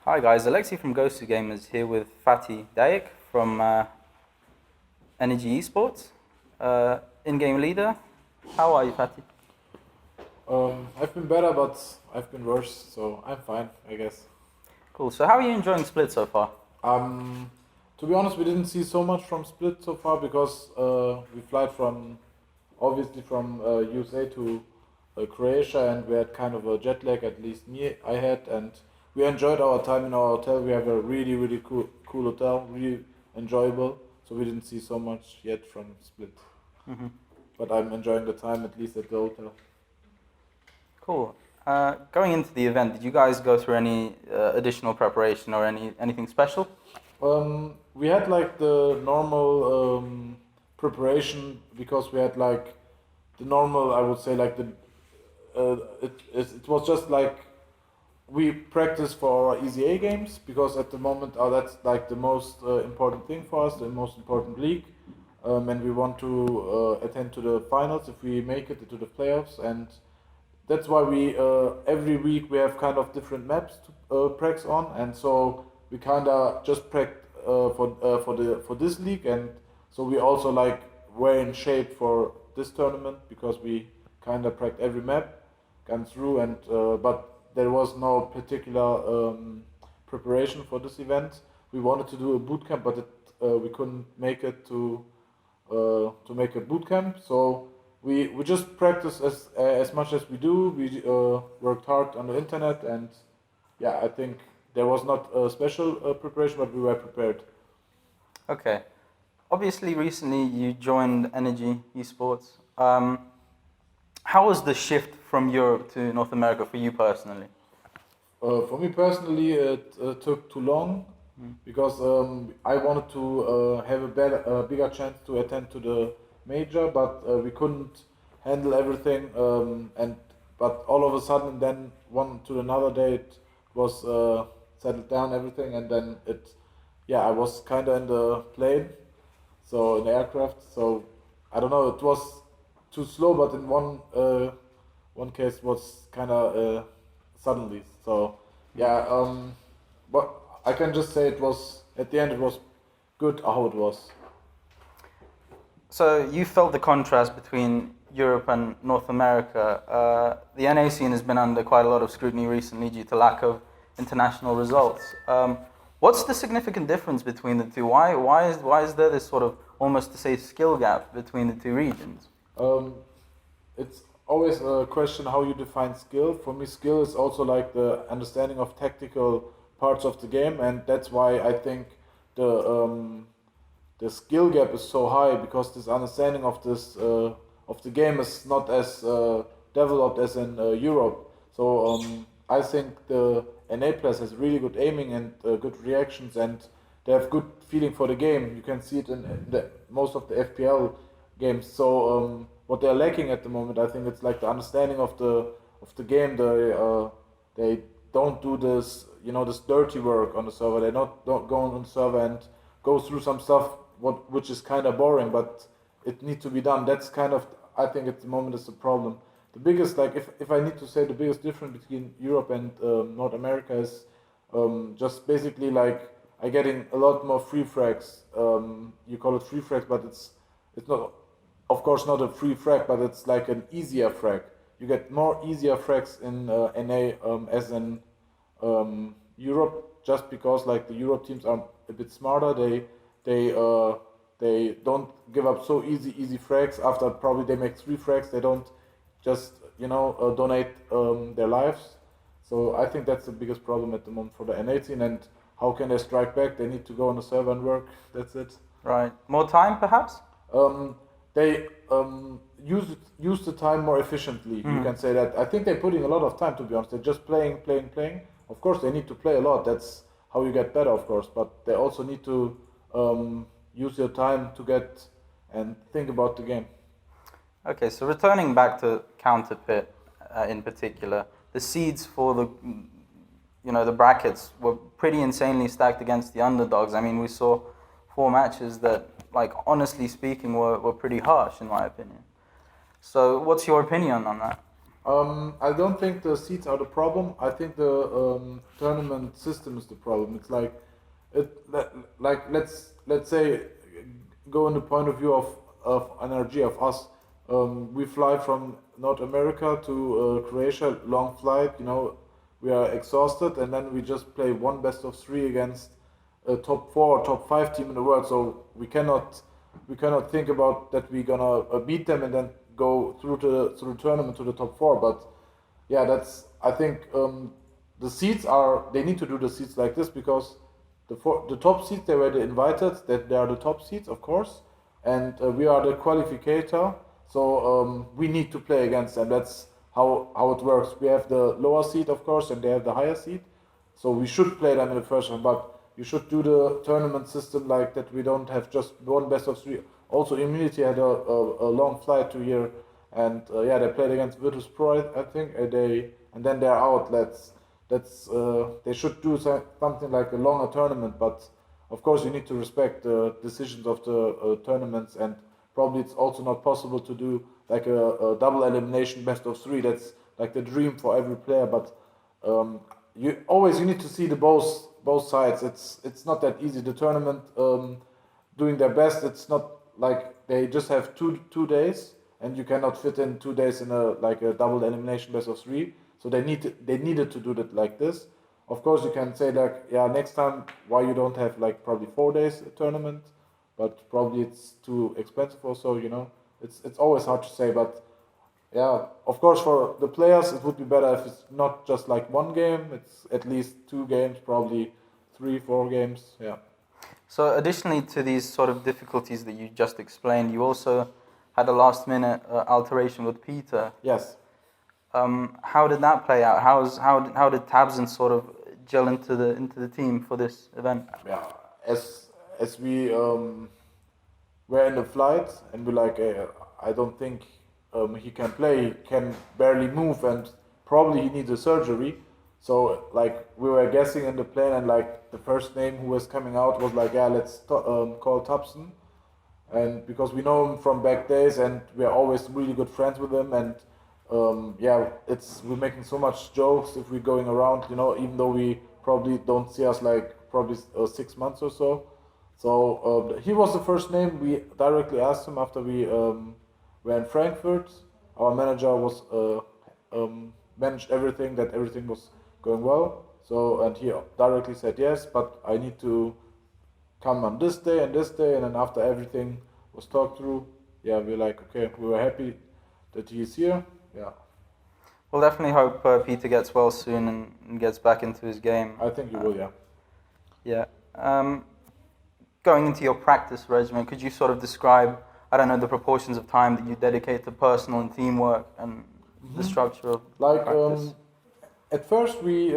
Hi guys, Alexi from GosuGamers here with Fatih Dayik from NRG Esports, in-game leader. How are you, Fatih? I've been better, but I've been worse, so I'm fine, I guess. Cool. So how are you enjoying Split so far? To be honest, we didn't see so much from Split so far because we flight obviously from USA to Croatia, and we had kind of a jet lag, at least I had, and we enjoyed our time in our hotel. We have a really cool hotel, really enjoyable, so we didn't see so much yet from Split. Mm-hmm. But I'm enjoying the time, at least at the hotel. Cool. Going into the event, did you guys go through any additional preparation or anything special? We had like the normal preparation because we had like the normal, I would say, like it was just like we practice for our EZA games because at the moment that's like the most important thing for us, the most important league, and we want to attend to the finals if we make it to the playoffs, and that's why we every week we have kind of different maps to practice on, and so we kind of just practice for this league, and so we also like were in shape for this tournament because we kind of practice every map gone through, and but there was no particular preparation for this event. We wanted to do a boot camp, but we couldn't make it to make a boot camp, so we just practice as much as we do. We worked hard on the internet, and yeah, I think there was not a special preparation, but we were prepared. Okay. Obviously, recently you joined NRG Esports. How was the shift from Europe to North America for you personally? For me personally, it took too long because I wanted to have a bigger chance to attend to the major, but we couldn't handle everything. But all of a sudden, then one to another day, it was settled down everything, and then I was kind of in the plane, so in the aircraft. So I don't know, it was too slow, but in one case was kind of suddenly. So but I can just say it was at the end it was good how it was. So you felt the contrast between Europe and North America. The NA scene has been under quite a lot of scrutiny recently due to lack of international results. What's the significant difference between the two? Why is there this sort of almost to say skill gap between the two regions? It's always a question how you define skill. For me, skill is also like the understanding of tactical parts of the game, and that's why I think the skill gap is so high, because this understanding of the game is not as developed as in Europe. So I think the NA players has really good aiming and good reactions, and they have good feeling for the game. You can see it in most of the FPL games. So what they're lacking at the moment, I think it's like the understanding of the game. They don't do this, this dirty work on the server. They don't go on the server and go through some stuff which is kind of boring, but it needs to be done. That's kind of, I think at the moment is the problem. The biggest, like if I need to say the biggest difference between Europe and North America is just basically like I getting a lot more free frags. You call it free frags, but it's not, of course, not a free frag, but it's like an easier frag. You get more easier frags in NA as in Europe, just because like the Europe teams are a bit smarter. They don't give up so easy frags. After probably they make 3 frags, they don't just donate their lives. So I think that's the biggest problem at the moment for the NA team. And how can they strike back? They need to go on the server and work. That's it. Right. More time, perhaps? They use the time more efficiently. You can say that. I think they're putting a lot of time, to be honest. They're just playing. Of course, they need to play a lot. That's how you get better, of course. But they also need to use your time to get and think about the game. Okay, so returning back to CounterPit in particular, the seeds for the brackets were pretty insanely stacked against the underdogs. I mean, we saw 4 matches that, like, honestly speaking, were pretty harsh in my opinion. So what's your opinion on that? I don't think the seats are the problem. I think the tournament system is the problem. It's like like let's say go in the point of view of NRG of us. We fly from North America to Croatia, long flight. You know, we are exhausted, and then we just play one best of three against a top 4 or top 5 team in the world. So we cannot think about that we're gonna beat them and then go through the tournament to the top 4. But yeah, that's I think the seeds are they need to do the seeds like this because the top seeds they were the invited that they are the top seeds of course, and we are the qualificator. So we need to play against them. That's how it works. We have the lower seed of course, and they have the higher seed. So we should play them in the first one, but you should do the tournament system like that. We don't have just one best of 3. Also, Immunity had a long flight to here, and yeah, they played against Virtus Pro, I think. And then they're out. They should do something like a longer tournament. But of course, you need to respect the decisions of the tournaments, and probably it's also not possible to do like a double elimination best of 3. That's like the dream for every player. But you need to see the both sides. It's not that easy. The tournament doing their best. It's not like they just have two days, and you cannot fit in 2 days in a double elimination best of 3. So they needed to do that like this. Of course, you can say like, yeah, next time why you don't have like probably 4 days tournament, but probably it's too expensive also. You know, it's always hard to say, but yeah, of course for the players it would be better if it's not just like one game. It's at least 2 games, probably 3-4 games. Yeah. So additionally to these sort of difficulties that you just explained, you also had a last-minute alteration with Peter. Yes. How did that play out? How did Tabson sort of gel into the team for this event? Yeah, as we were in the flight and we're like, I don't think he can play. He can barely move, and probably he needs a surgery. So like we were guessing in the plane, and like the first name who was coming out was like, yeah, let's call Tabson, and because we know him from back days, and we are always really good friends with him, and yeah, we're making so much jokes if we're going around, you know, even though we probably don't see us like probably 6 months or so. So he was the first name we directly asked him after we were in Frankfurt. Our manager was managed everything, that everything was going well. So, and he directly said yes, but I need to come on this day, and then after everything was talked through, yeah, we're like, okay, we were happy that he's here. Yeah. We'll definitely hope Peter gets well soon and gets back into his game. I think he will, yeah. Yeah. Going into your practice regimen, could you sort of describe, I don't know, the proportions of time that you dedicate to personal and teamwork and the structure of practice? At first we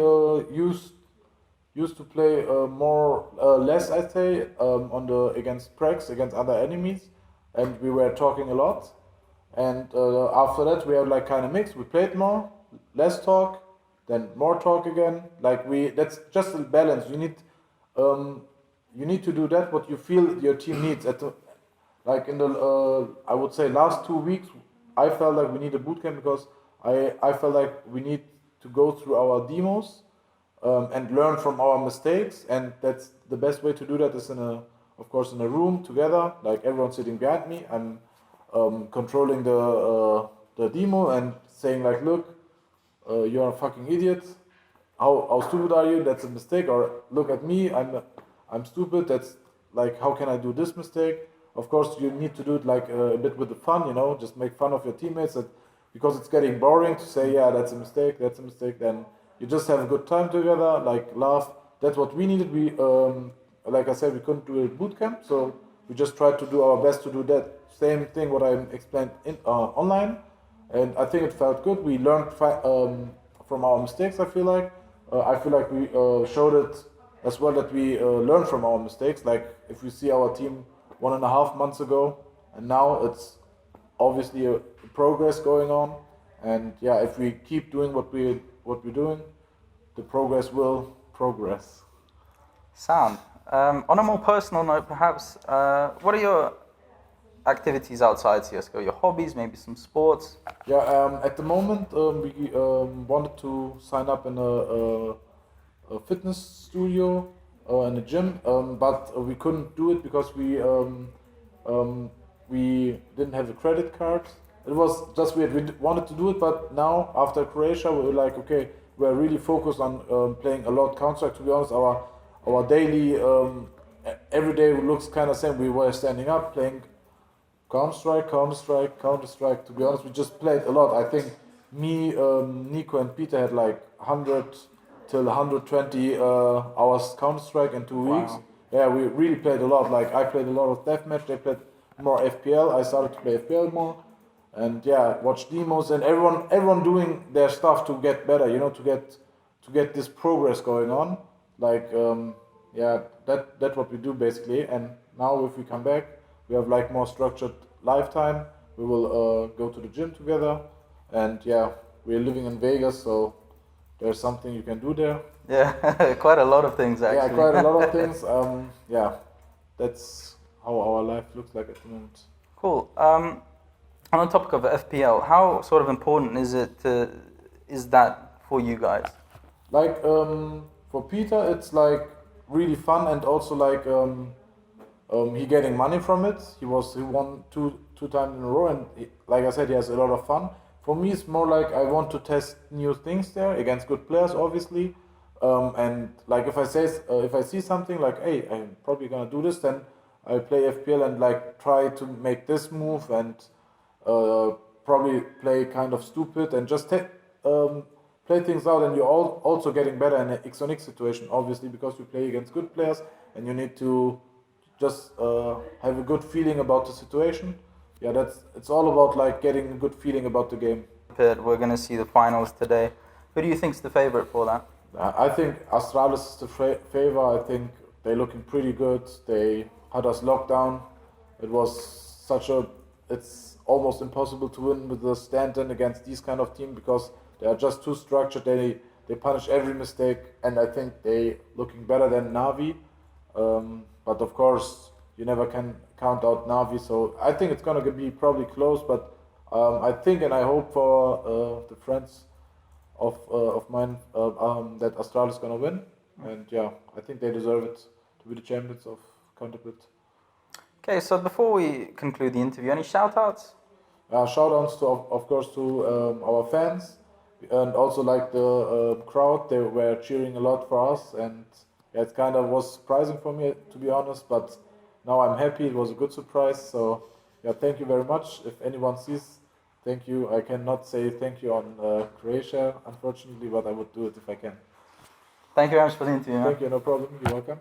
used to play less, I'd say, against Prex, against other enemies, and we were talking a lot. And after that we have like kind of mixed. We played more, less talk, then more talk again. That's just a balance. You need to do that what you feel your team needs. I would say last 2 weeks, I felt like we need a bootcamp because I felt like we need to go through our demos and learn from our mistakes, and that's the best way to do that is of course in a room together, like everyone sitting behind me. I'm controlling the demo and saying like, look, you're a fucking idiot. How stupid are you? That's a mistake. Or look at me, I'm stupid. That's like, how can I do this mistake? Of course, you need to do it like a bit with the fun, you know, just make fun of your teammates. Because it's getting boring to say, yeah, that's a mistake. Then you just have a good time together, like laugh. That's what we needed. We, like I said, we couldn't do a boot camp, so we just tried to do our best to do that same thing what I explained online, and I think it felt good. We learned from our mistakes. I feel like we showed it as well that we learned from our mistakes. Like if we see our team 1.5 months ago, and now it's obviously a progress going on, and yeah, if we keep doing what we're doing, the progress will progress. Sound. On a more personal note, perhaps, what are your activities outside CS:GO? Your hobbies, maybe some sports? Yeah, at the moment we wanted to sign up in a fitness studio and a gym, but we couldn't do it because we didn't have a credit card. It was just weird. We wanted to do it, but now after Croatia, we were like, okay, we're really focused on playing a lot Counter-Strike. To be honest, our daily every day looks kind of same. We were standing up playing Counter-Strike, Counter-Strike, Counter-Strike. To be honest, we just played a lot. I think me, Nico, and Peter had like 100 till 120 hours Counter-Strike in 2 weeks. Wow. Yeah, we really played a lot. Like I played a lot of deathmatch. They played more FPL. I started to play FPL more, and yeah, watch demos and everyone doing their stuff to get better. You know, to get this progress going on. Like yeah, that's what we do basically. And now if we come back, we have like more structured lifetime. We will go to the gym together, and yeah, we're living in Vegas, so there's something you can do there. Yeah, quite a lot of things actually. Yeah, quite a lot of things. Yeah, that's how our life looks like at the moment. Cool. On the topic of FPL, how sort of important is that for you guys? Like for Peter, it's like really fun, and also like he getting money from it. He won two times in a row, and like I said, he has a lot of fun. For me, it's more like I want to test new things there against good players, obviously. And like if I see something like, hey, I'm probably gonna do this, then I play FPL and like try to make this move and probably play kind of stupid and just play things out. And you're also getting better in an X on X situation, obviously, because you play against good players and you need to just have a good feeling about the situation. Yeah, it's all about like getting a good feeling about the game. We're going to see the finals today. Who do you think's the favorite for that? I think Astralis is the favor. I think they're looking pretty good. They had us locked down. It was it's almost impossible to win with the stand-in against these kind of team because they are just too structured. They punish every mistake, and I think they looking better than Navi. But of course, you never can count out Navi. So I think it's gonna be probably close. But I think and I hope for the friends of mine that Astralis is gonna win. And yeah, I think they deserve it to be the champions of CounterPit. Okay, so before we conclude the interview, any shoutouts? Shoutouts to of course to our fans, and also like the crowd. They were cheering a lot for us, and yeah, it kind of was surprising for me, to be honest, but now I'm happy. It was a good surprise. So yeah, thank you very much. If anyone sees, thank you. I cannot say thank you on Croatia, unfortunately, but I would do it if I can. Thank you very much for the interview. Thank you, no problem. You're welcome.